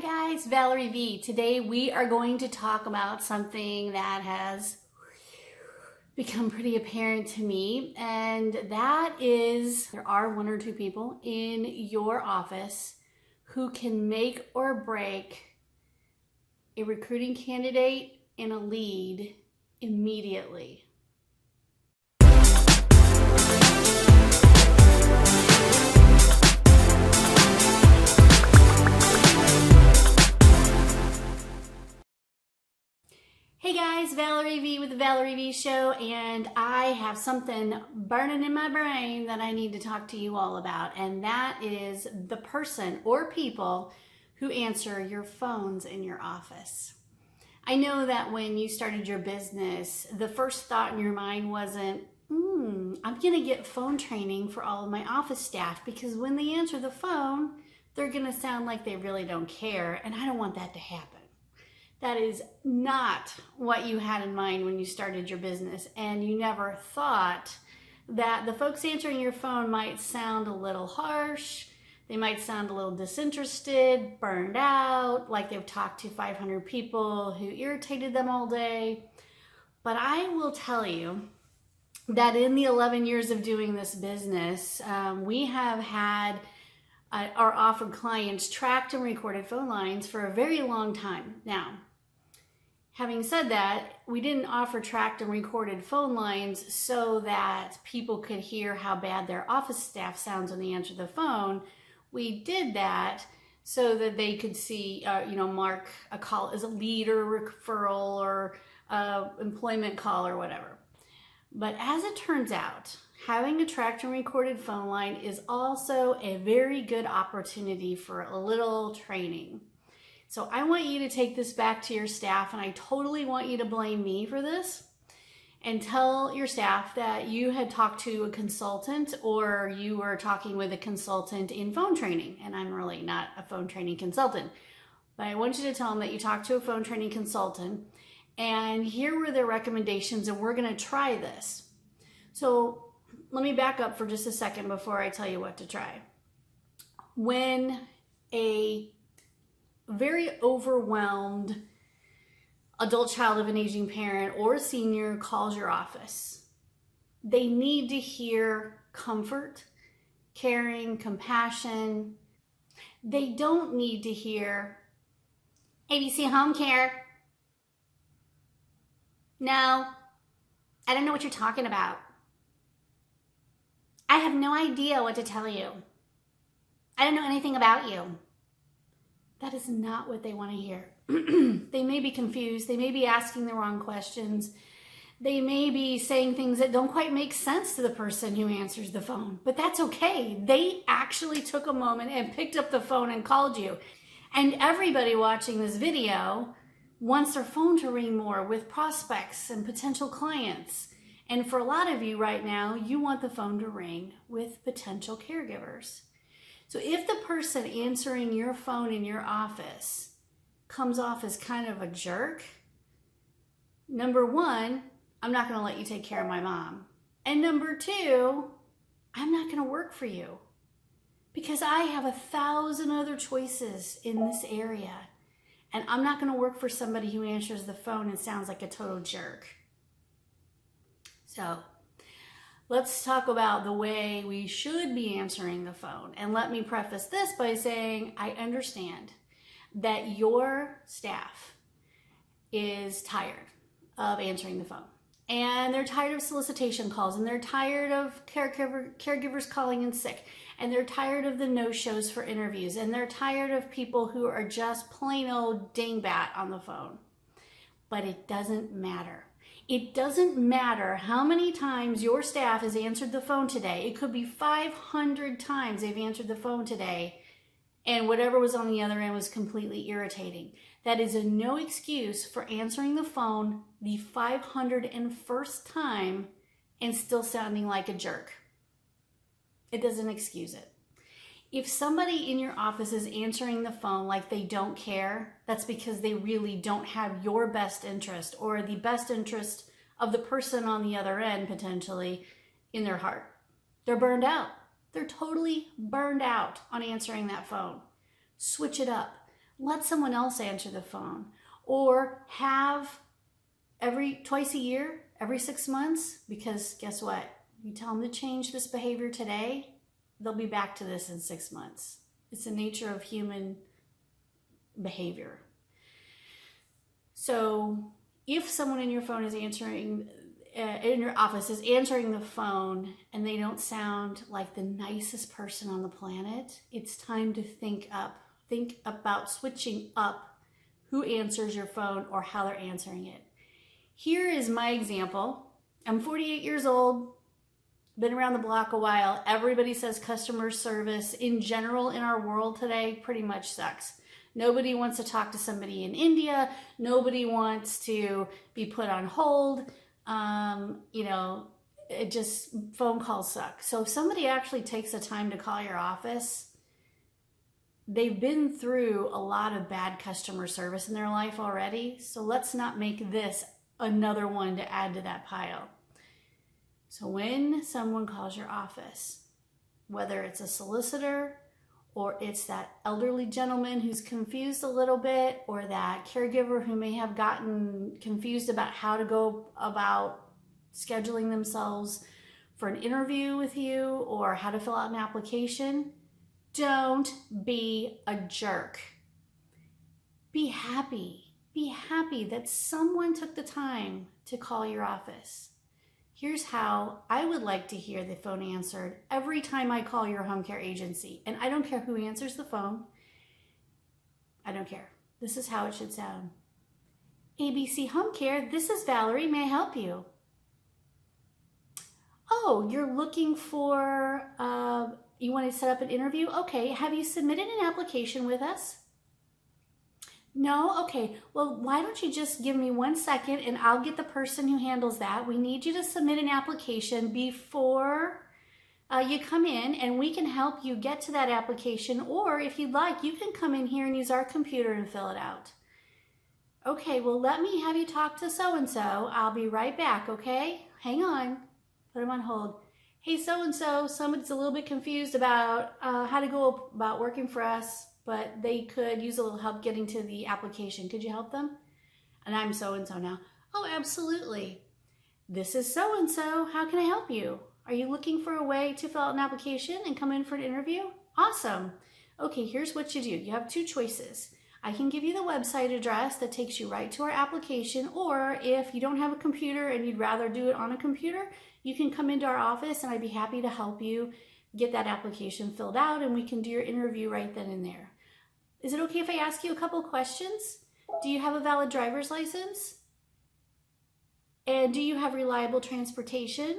guys, Valerie V. Today we are going to talk about something that has become pretty apparent to me, and that is there are one or two people in your office who can make or break a recruiting candidate and a lead immediately. Hey guys, Valerie V with the Valerie V Show, and I have something burning in my brain that I need to talk to you all about, and that is the person or people who answer your phones in your office. I know that when you started your business, the first thought in your mind wasn't, I'm gonna get phone training for all of my office staff because when they answer the phone, they're gonna sound like they really don't care, and I don't want that to happen. That is not what you had in mind when you started your business, and you never thought that the folks answering your phone might sound a little harsh, they might sound a little disinterested, burned out, like they've talked to 500 people who irritated them all day. But I will tell you that in the 11 years of doing this business, we have had our offered clients tracked and recorded phone lines for a very long time now. Having said that, we didn't offer tracked and recorded phone lines so that people could hear how bad their office staff sounds when they answer the phone. We did that so that they could see, mark a call as a lead or a referral or employment call or whatever. But as it turns out, having a tracked and recorded phone line is also a very good opportunity for a little training. So I want you to take this back to your staff, and I totally want you to blame me for this and tell your staff that you had talked to a consultant or you were talking with a consultant in phone training. And I'm really not a phone training consultant, but I want you to tell them that you talked to a phone training consultant and here were their recommendations, and we're going to try this. So let me back up for just a second before I tell you what to try. When a very overwhelmed adult child of an aging parent or a senior calls your office, they need to hear comfort, caring, compassion. They don't need to hear ABC home care. No, I don't know what you're talking about. I have no idea what to tell you. I don't know anything about you. That is not what they want to hear. They may be confused. They may be asking the wrong questions. They may be saying things that don't quite make sense to the person who answers the phone, but that's okay. They actually took a moment and picked up the phone and called you. And everybody watching this video wants their phone to ring more with prospects and potential clients. And for a lot of you right now, you want the phone to ring with potential caregivers. So if the person answering your phone in your office comes off as kind of a jerk, number one, I'm not going to let you take care of my mom. And number two, I'm not going to work for you because I have 1,000 other choices in this area. And I'm not going to work for somebody who answers the phone and sounds like a total jerk. So let's talk about the way we should be answering the phone. And let me preface this by saying I understand that your staff is tired of answering the phone. And they're tired of solicitation calls, and they're tired of caregivers calling in sick, and they're tired of the no-shows for interviews, and they're tired of people who are just plain old dingbat on the phone. But it doesn't matter. It doesn't matter how many times your staff has answered the phone today. It could be 500 times they've answered the phone today, and whatever was on the other end was completely irritating. That is a no excuse for answering the phone the 501st time and still sounding like a jerk. It doesn't excuse it. If somebody in your office is answering the phone like they don't care, that's because they really don't have your best interest or the best interest of the person on the other end potentially in their heart. They're burned out. They're totally burned out on answering that phone. Switch it up. let someone else answer the phone, or have twice a year, every 6 months, because guess what? You tell them to change this behavior today, they'll be back to this in 6 months. It's the nature of human behavior. So if someone in your phone is answering, in your office is answering the phone and they don't sound like the nicest person on the planet, it's time to think about switching up who answers your phone or how they're answering it. Here is my example. I'm 48 years old, been around the block a while. Everybody says customer service in general in our world today pretty much sucks. Nobody wants to talk to somebody in India. Nobody wants to be put on hold. Phone calls suck. So if somebody actually takes the time to call your office, they've been through a lot of bad customer service in their life already. So let's not make this another one to add to that pile. So when someone calls your office, whether it's a solicitor or it's that elderly gentleman who's confused a little bit, or that caregiver who may have gotten confused about how to go about scheduling themselves for an interview with you or how to fill out an application, don't be a jerk. Be happy. Be happy that someone took the time to call your office. Here's how I would like to hear the phone answered every time I call your home care agency. And I don't care who answers the phone. I don't care. This is how it should sound. ABC Home Care, this is Valerie. May I help you? Oh, you're looking for, you want to set up an interview? Okay, have you submitted an application with us? No? Okay, well, why don't you just give me 1 second and I'll get the person who handles that. We need you to submit an application before you come in, and we can help you get to that application, or if you'd like, you can come in here and use our computer and fill it out. Okay, well, let me have you talk to so-and-so. I'll be right back, okay? Hang on. Put him on hold. Hey, so-and-so, somebody's a little bit confused about how to go about working for us, but they could use a little help getting to the application. Could you help them? And I'm so-and-so now. Oh, absolutely. This is so-and-so. How can I help you? Are you looking for a way to fill out an application and come in for an interview? Awesome. Okay, here's what you do. You have two choices. I can give you the website address that takes you right to our application, or if you don't have a computer and you'd rather do it on a computer, you can come into our office and I'd be happy to help you get that application filled out, and we can do your interview right then and there. Is it okay if I ask you a couple questions? Do you have a valid driver's license? And do you have reliable transportation?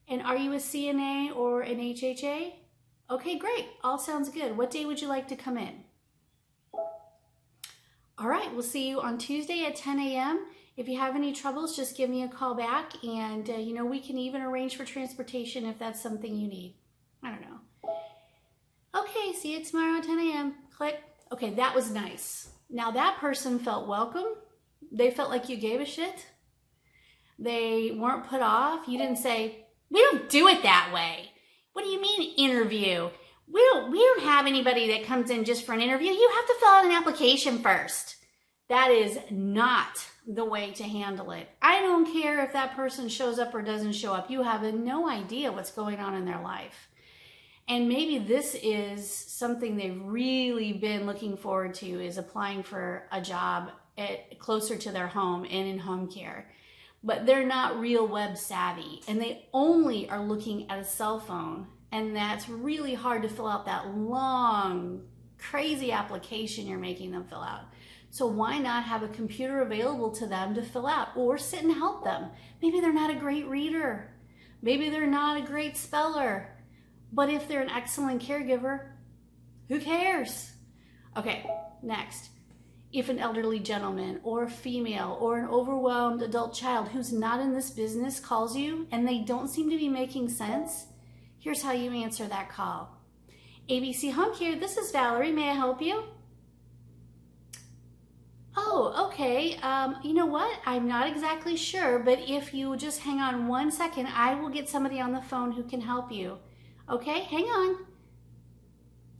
And are you a CNA or an HHA? Okay, great. All sounds good. What day would you like to come in? All right, we'll see you on Tuesday at 10 a.m. If you have any troubles, just give me a call back, and we can even arrange for transportation if that's something you need. I don't know. Okay, see you tomorrow at 10 a.m. Click. Okay, that was nice. Now that person felt welcome. They felt like you gave a shit. They weren't put off. You didn't say, we don't do it that way. What do you mean interview? We don't have anybody that comes in just for an interview. You have to fill out an application first. That is not the way to handle it. I don't care if that person shows up or doesn't show up. You have no idea what's going on in their life. And maybe this is something they've really been looking forward to, is applying for a job closer to their home and in home care. But they're not real web savvy, and they only are looking at a cell phone. And that's really hard to fill out that long, crazy application you're making them fill out. So why not have a computer available to them to fill out, or sit and help them? Maybe they're not a great reader. Maybe they're not a great speller. But if they're an excellent caregiver, who cares? Okay, next. If an elderly gentleman or a female or an overwhelmed adult child who's not in this business calls you and they don't seem to be making sense, here's how you answer that call. ABC Home Care, this is Valerie. May I help you? Oh, okay. You know what? I'm not exactly sure, but if you just hang on 1 second, I will get somebody on the phone who can help you. Okay, hang on.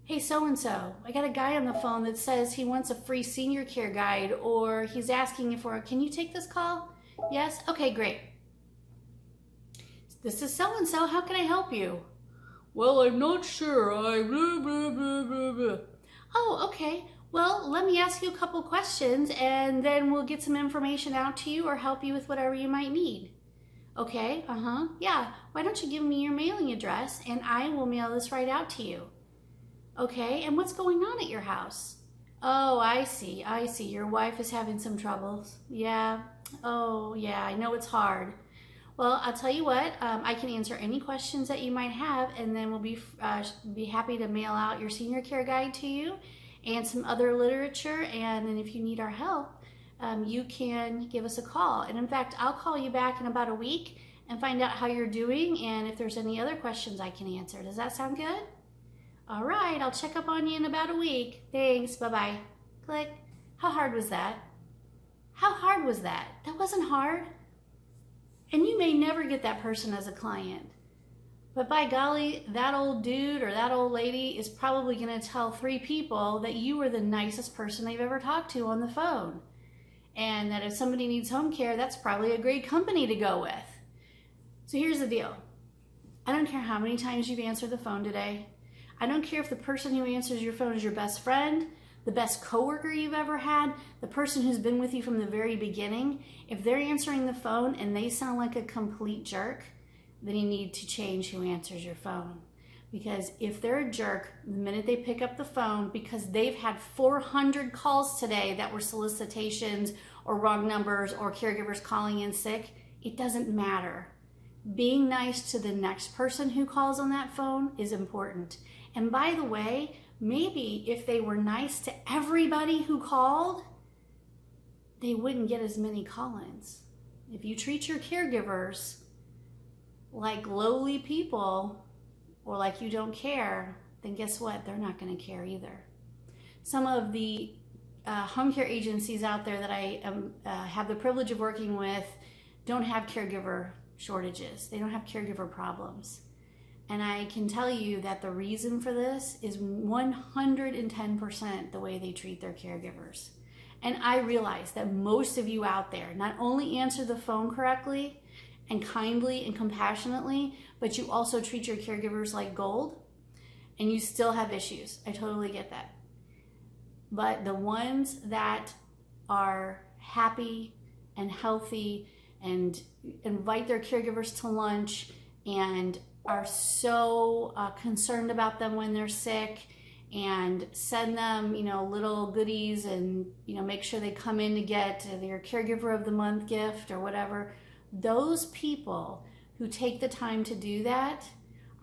Hey, so-and-so, I got a guy on the phone that says he wants a free senior care guide, or he's asking for, can you take this call? Yes? Okay, great. This is so-and-so, how can I help you? Well, I'm not sure, blah, blah, blah, blah, blah. Oh, okay. Well, let me ask you a couple questions and then we'll get some information out to you or help you with whatever you might need. Okay, yeah. Why don't you give me your mailing address and I will mail this right out to you. Okay, and what's going on at your house? Oh, I see. Your wife is having some troubles. Yeah. Oh, yeah, I know it's hard. Well, I'll tell you what, I can answer any questions that you might have, and then we'll be happy to mail out your senior care guide to you and some other literature. And then if you need our help, you can give us a call. And in fact, I'll call you back in about a week and find out how you're doing and if there's any other questions I can answer. Does that sound good? All right, I'll check up on you in about a week. Thanks, bye-bye. Click. How hard was that? How hard was that? That wasn't hard. And you may never get that person as a client. But by golly, that old dude or that old lady is probably going to tell 3 people that you were the nicest person they've ever talked to on the phone. And that if somebody needs home care, that's probably a great company to go with. So here's the deal. I don't care how many times you've answered the phone today. I don't care if the person who answers your phone is your best friend, the best coworker you've ever had, the person who's been with you from the very beginning. If they're answering the phone and they sound like a complete jerk, then you need to change who answers your phone. Because if they're a jerk, the minute they pick up the phone, because they've had 400 calls today that were solicitations or wrong numbers or caregivers calling in sick, it doesn't matter. Being nice to the next person who calls on that phone is important. And by the way, maybe if they were nice to everybody who called, they wouldn't get as many call-ins. If you treat your caregivers like lowly people or like you don't care, then guess what? They're not going to care either. Some of the home care agencies out there that I have the privilege of working with don't have caregiver shortages. They don't have caregiver problems. And I can tell you that the reason for this is 110% the way they treat their caregivers. And I realize that most of you out there not only answer the phone correctly and kindly and compassionately, but you also treat your caregivers like gold, and you still have issues. I totally get that. But the ones that are happy and healthy and invite their caregivers to lunch and are so concerned about them when they're sick and send them, little goodies and, make sure they come in to get their caregiver of the month gift or whatever. Those people who take the time to do that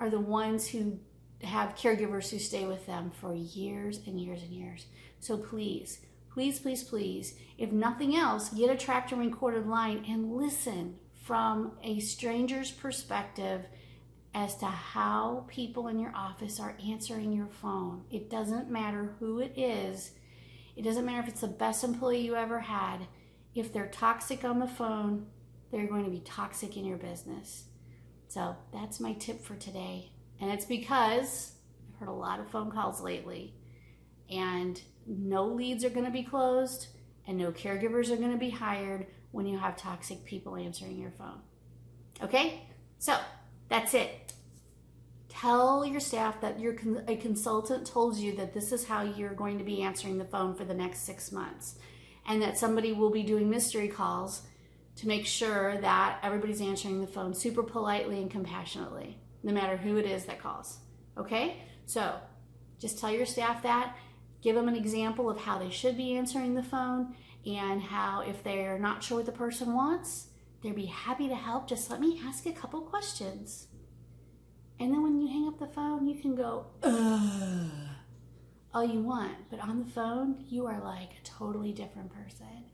are the ones who have caregivers who stay with them for years and years and years. So please, please, please, please, if nothing else, get a tracked and recorded line and listen from a stranger's perspective as to how people in your office are answering your phone. It doesn't matter who it is. It doesn't matter if it's the best employee you ever had. If they're toxic on the phone, they're going to be toxic in your business. So that's my tip for today. And it's because I've heard a lot of phone calls lately, and no leads are going to be closed and no caregivers are going to be hired when you have toxic people answering your phone. Okay? So that's it. Tell your staff that a consultant told you that this is how you're going to be answering the phone for the next 6 months, and that somebody will be doing mystery calls to make sure that everybody's answering the phone super politely and compassionately, no matter who it is that calls. Okay? So just tell your staff that. Give them an example of how they should be answering the phone, and how if they're not sure what the person wants, they'd be happy to help. Just let me ask a couple questions. And then when you hang up the phone, you can go, all you want. But on the phone, you are like a totally different person.